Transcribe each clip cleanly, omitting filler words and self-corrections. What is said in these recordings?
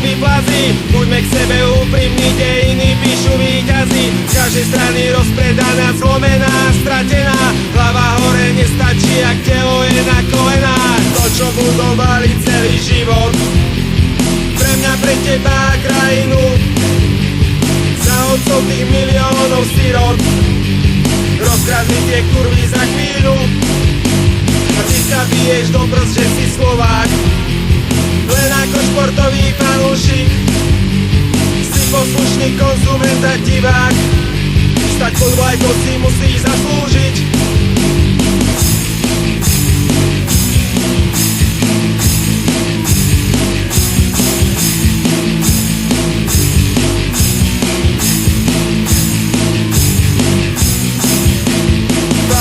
vyplazí. Buďme k sebe úprimní, dejiny píšu víťazi. Z každej strany rozpredaná, zlomená, stratená. Hlava hore nestačí, ak telo je na kolenách. To, čo budovali celý život, pre mňa, pre teba krajinu, za otcov tých miliónov sirot. Rozkradli tie kurvy za chvíľu a ty sa biješ do brzd, že si Slovák. Len ako športový fanúšik si poslušný konzument a divák. Stať pod vlajkou si musíš zaslúžiť.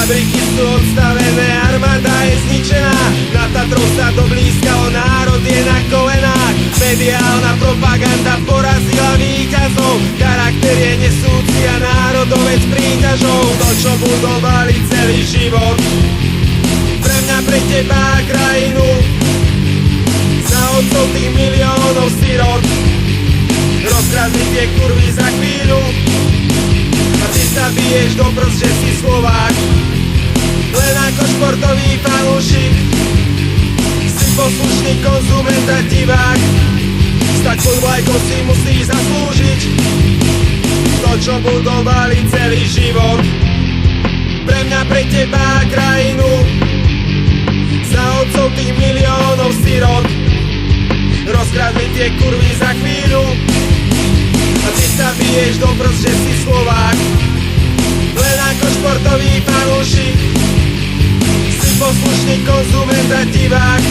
Fabriky sú odstavené, armáda je zničená. Na Tatrou sa doblízkalo, národ je na kolenách. Mediálna propaganda porazila víťazov. Charakter je nesúci a národovec príťažov. To, čo budovali celý život, pre mňa, pre teba krajinu, za otcov tých miliónov sirot. Rozkradli tie kurvy za chvíľu a ty sa biješ do brzd, že si Slovák. Len ako športový fanúšik si poslušný konzument a divák. Stať pod vlajkou si musíš zaslúžiť. To, čo budovali celý život, pre mňa, pre teba krajinu, za otcov tých miliónov sirot. Rozkradli tie kurvy za chvíľu a ty sa biješ do brzd, že si Slovák. Len ako športový fanúšik si poslušný konzument a divák.